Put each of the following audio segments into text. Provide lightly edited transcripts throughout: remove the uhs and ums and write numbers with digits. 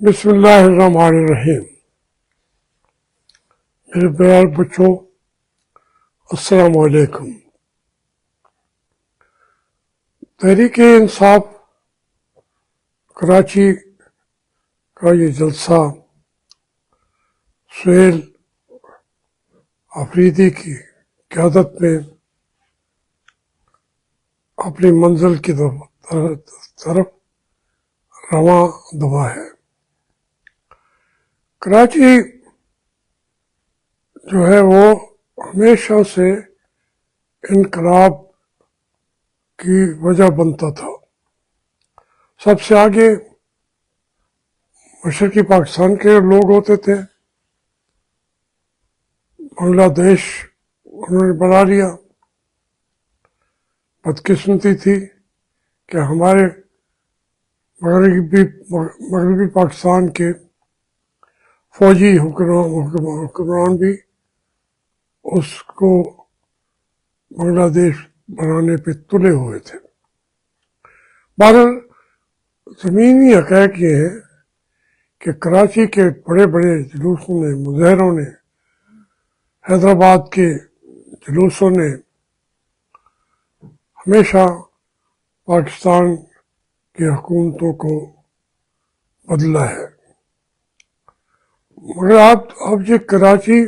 بسم اللہ الرحمن الرحیم۔ میرے پیارے بچوں، السلام علیکم۔ تحریک انصاف کراچی کا یہ جلسہ سہیل آفریدی کی قیادت میں اپنی منزل کی طرف رواں دوا ہے۔ کراچی جو ہے وہ ہمیشہ سے انقلاب کی وجہ بنتا تھا۔ سب سے آگے مشرقی پاکستان کے لوگ ہوتے تھے، بنگلہ دیش انہوں نے بنا لیا۔ بدقسمتی تھی کہ ہمارے مغربی پاکستان کے فوجی حکمران بھی اس کو بنگلہ دیش بنانے پہ تلے ہوئے تھے۔ بہرحال زمینی حقائق یہ ہے کہ کراچی کے بڑے بڑے جلوسوں نے، مظاہروں نے، حیدرآباد کے جلوسوں نے ہمیشہ پاکستان کی حکومتوں کو بدلا ہے۔ مگر اب یہ کراچی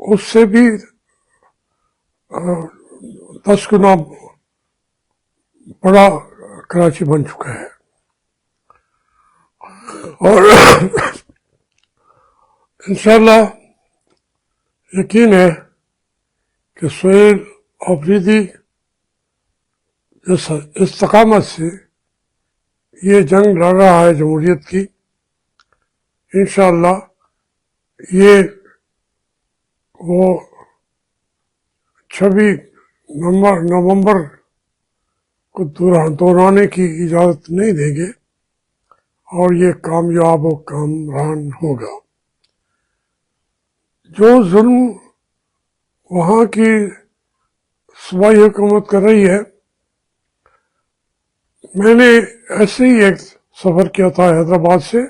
اس سے بھی 10 گنا بڑا کراچی بن چکا ہے، اور انشاءاللہ یقین ہے کہ سہیل آفریدی جس استقامت سے یہ جنگ لڑ رہا ہے جمہوریت کی، انشاءاللہ یہ وہ 26 نومبر کو دہرانے کی اجازت نہیں دیں گے، اور یہ کامیاب و کامران ہوگا۔ جو ظلم وہاں کی صوبائی حکومت کر رہی ہے، میں نے ایسے ہی ایک سفر کیا تھا حیدرآباد سے،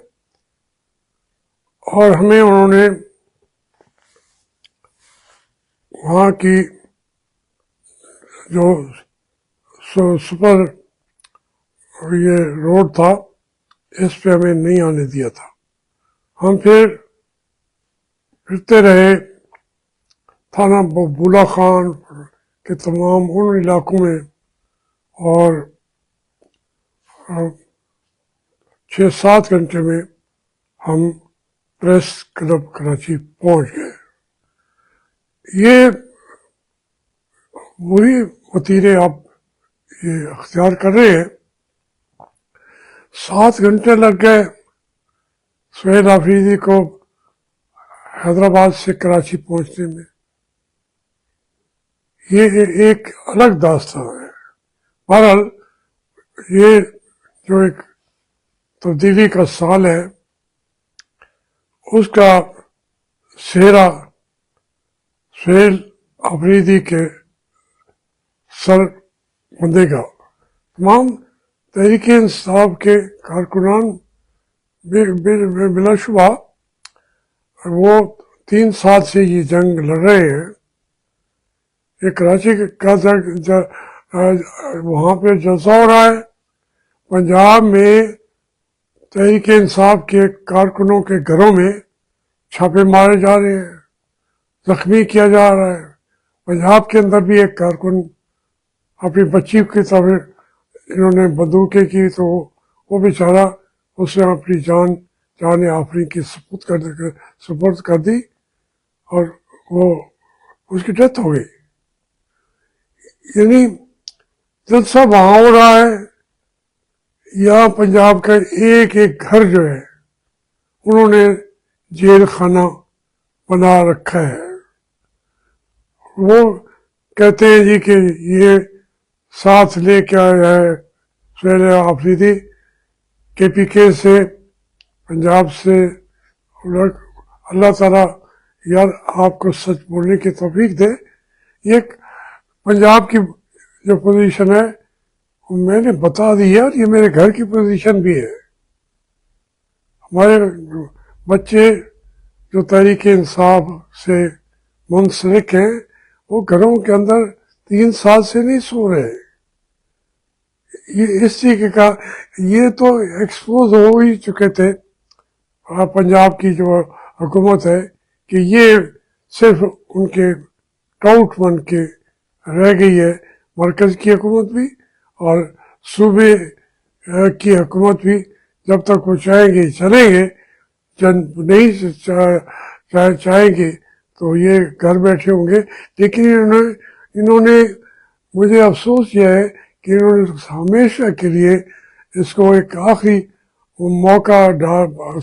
اور ہمیں انہوں نے وہاں کی جو سپر یہ روڈ تھا، اس پہ ہمیں نہیں آنے دیا تھا۔ ہم پھرتے رہے تھانہ بولا خان کے تمام ان علاقوں میں، اور 6-7 گھنٹے میں ہم پریس کلب کراچی پہنچ گئے۔ یہ وہی وتیرے آپ یہ اختیار کر رہے ہیں۔ 7 گھنٹے لگ گئے سہیل آفریدی کو حیدرآباد سے کراچی پہنچنے میں۔ یہ ایک الگ داستان ہے۔ بہرحال یہ جو ایک تبدیلی کا سال ہے، اس کا سہرا سہیل آفریدی کے سر بندھے گا۔ تمام تحریک انصاف کے کارکنان بلا شبہ وہ 3 سال سے یہ جنگ لڑ رہے ہیں۔ یہ کراچی کا وہاں پہ جلسہ ہو رہا ہے، پنجاب میں تحریک انصاف کے کارکنوں کے گھروں میں چھاپے مارے جا رہے ہیں، زخمی کیا جا رہا ہے۔ پنجاب کے اندر بھی ایک کارکن اپنی بچی کی طرف انہوں نے بندوقیں کی، تو وہ بیچارہ اس نے اپنی جان آفرین کی سپرد کر دی، اور وہ اس کی ڈیتھ ہو گئی۔ یعنی جلسہ وہاں ہو رہا ہے، یہاں پنجاب کا ایک ایک گھر جو ہے انہوں نے جیل خانہ بنا رکھا ہے۔ وہ کہتے ہیں جی کہ یہ ساتھ لے کے آیا ہے سہیل آفریدی KPK سے، پنجاب سے۔ اللہ تعالیٰ یار آپ کو سچ بولنے کی توفیق دے۔ یہ پنجاب کی جو پوزیشن ہے میں نے بتا دی ہے، اور یہ میرے گھر کی پوزیشن بھی ہے۔ ہمارے بچے جو تحریک انصاف سے منسلک ہیں وہ گھروں کے اندر 3 سال سے نہیں سو رہے. یہ اس طریقے کا یہ تو ایکسپوز ہو ہی چکے تھے. پنجاب کی جو حکومت ہے کہ یہ صرف ان کے ٹاؤٹ بن کے رہ گئی ہے. مرکز کی حکومت بھی اور صوبے کی حکومت بھی جب تک وہ چاہیں گے چلیں گے، جب نہیں چاہیں گے تو یہ گھر بیٹھے ہوں گے. لیکن انہوں نے مجھے افسوس یہ ہے کہ انہوں نے ہمیشہ کے لیے اس کو ایک آخری موقع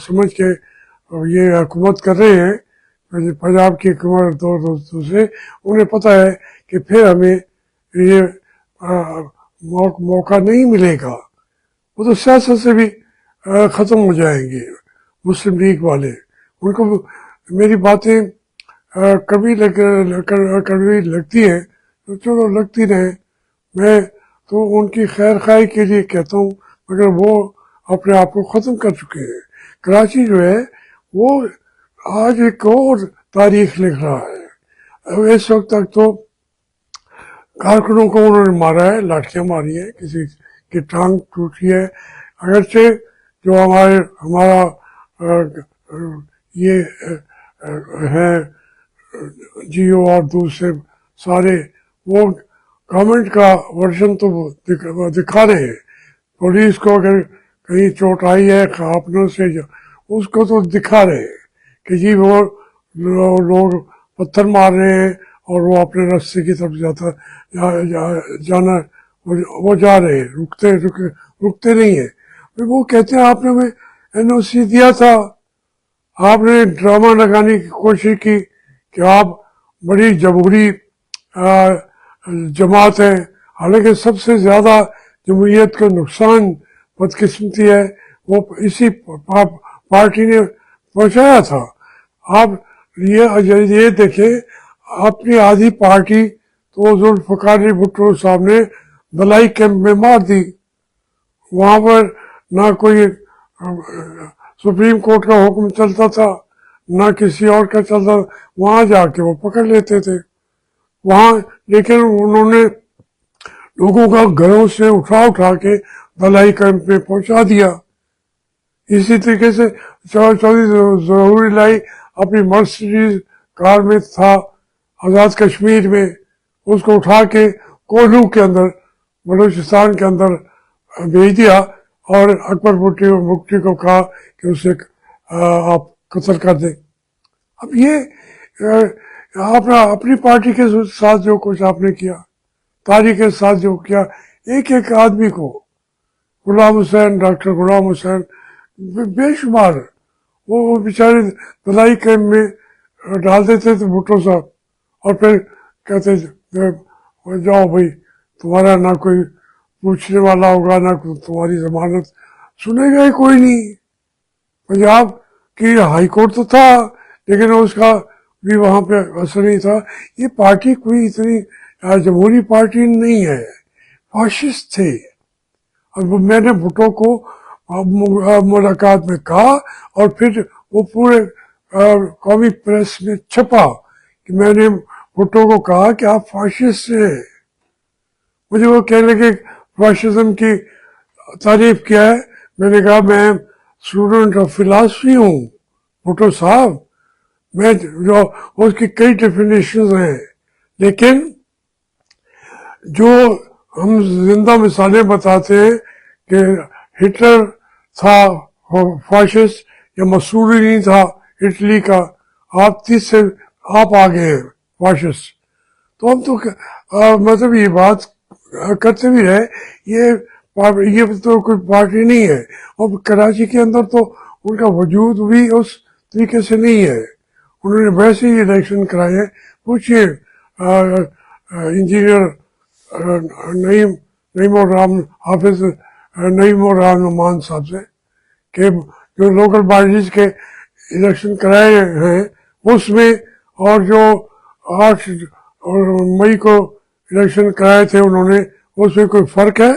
سمجھ کے یہ حکومت کر رہے ہیں. پنجاب کی حکومت دوستوں سے انہیں پتہ ہے کہ پھر ہمیں یہ موقع نہیں ملے گا. وہ تو سیاست سے بھی ختم ہو جائیں گے مسلم لیگ والے. ان کو میری باتیں کبھی لگتی ہیں تو چلو لگتی رہے، میں تو ان کی خیر خواہی کے لیے کہتا ہوں، مگر وہ اپنے آپ کو ختم کر چکے ہیں. کراچی جو ہے وہ آج ایک اور تاریخ لکھ رہا ہے. اس وقت تک تو کارکنوں کو انہوں نے مارا ہے، لاٹھیاں ماری ہیں، کسی کی ٹانگ ٹوٹی ہے. اگرچہ جو ہمارا یہ ہیں جیو اور دوسرے سارے وہ گورنمنٹ کا ورژن تو دکھا رہے ہیں. پولیس کو اگر کہیں چوٹ آئی ہے اپنوں سے اس کو تو دکھا رہے ہیں کہ جی وہ لوگ پتھر مار رہے ہیں اور وہ اپنے راستے کی طرف جانا وہ جا رہے ہیں، رکتے نہیں ہیں. وہ کہتے ہیں آپ نے ہمیں NOC دیا تھا، آپ نے ڈرامہ لگانے کی کوشش کی کہ آپ بڑی جمہوری جماعت ہے، حالانکہ سب سے زیادہ جمہوریت کو نقصان بدقسمتی ہے وہ اسی پارٹی نے پہنچایا تھا. آپ یہ دیکھیں اپنی آدھی پارٹی تو ذوالفقار علی بھٹو صاحب نے دلائی کیمپ میں مار دی. وہاں پر نہ کوئی سپریم کورٹ کا حکم چلتا تھا نہ کسی اور کا چلتا، وہاں جا کے وہ پکڑ لیتے تھے وہاں. لیکن انہوں نے لوگوں کا گھروں سے اٹھا کے دلائی کیمپ میں پہنچا دیا. اسی طریقے سے چودھری ظہور الہی اپنی مرسڈیز کار میں تھا آزاد کشمیر میں، اس کو اٹھا کے کوہلو کے اندر بلوچستان کے اندر بھیج دیا اور اکبر بگٹی کو کہا کہ اسے آپ قتل کر دیں. اب یہ آپ اپنی پارٹی کے ساتھ جو کچھ آپ نے کیا، تاریخ کے ساتھ جو کیا، ایک آدمی کو غلام حسین، ڈاکٹر غلام حسین بے شمار وہ بیچارے دلائی کیمپ میں ڈال دیتے تھے بھٹو صاحب، اور پھر کہتے جاؤ بھائی تمہارا نہ کوئی پوچھنے والا ہوگا نہ تمہاری ضمانت سنے گا ہی کوئی نہیں. پنجاب کی ہائی کورٹ تو تھا لیکن اس کا بھی وہاں پہ اثر نہیں تھا. یہ پارٹی کوئی اتنی جمہوری پارٹی نہیں ہے، فاشسٹ تھے. اور میں نے بھٹو کو ملاقات میں کہا اور پھر وہ پورے قومی پریس میں چھپا کہ میں نے بھٹو کو کہا کہ آپ فاشسٹ ہیں. مجھے وہ کہنے لگے فاشزم کی تعریف کیا ہے. میں نے کہا میں اسٹوڈنٹ آف فلاسفی ہوں بھٹو صاحب، میں جو اس کی کئی ڈیفینیشنز ہیں، لیکن جو ہم زندہ مثالیں بتاتے ہیں کہ ہٹلر تھا فاشسٹ یا مسولینی تھا اٹلی کا، آپ 30 سے آپ آگے ہیں فاشسٹ. تو ہم تو مطلب یہ بات کرتے بھی رہے یہ تو کوئی پارٹی نہیں ہے. اور کراچی کے اندر تو ان کا وجود بھی اس طریقے سے نہیں ہے. انہوں نے ویسے ہی الیکشن کرائے ہیں. پوچھئے انجینئر نعیم الرحمان حافظ نعیم الرحمان صاحب سے کہ جو لوکل باڈیز کے الیکشن کرائے ہیں اس میں اور جو 8 مئی کو الیکشن کرائے تھے انہوں نے، اس میں کوئی فرق ہے؟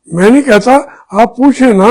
میں نہیں کہتا، آپ پوچھیں نا.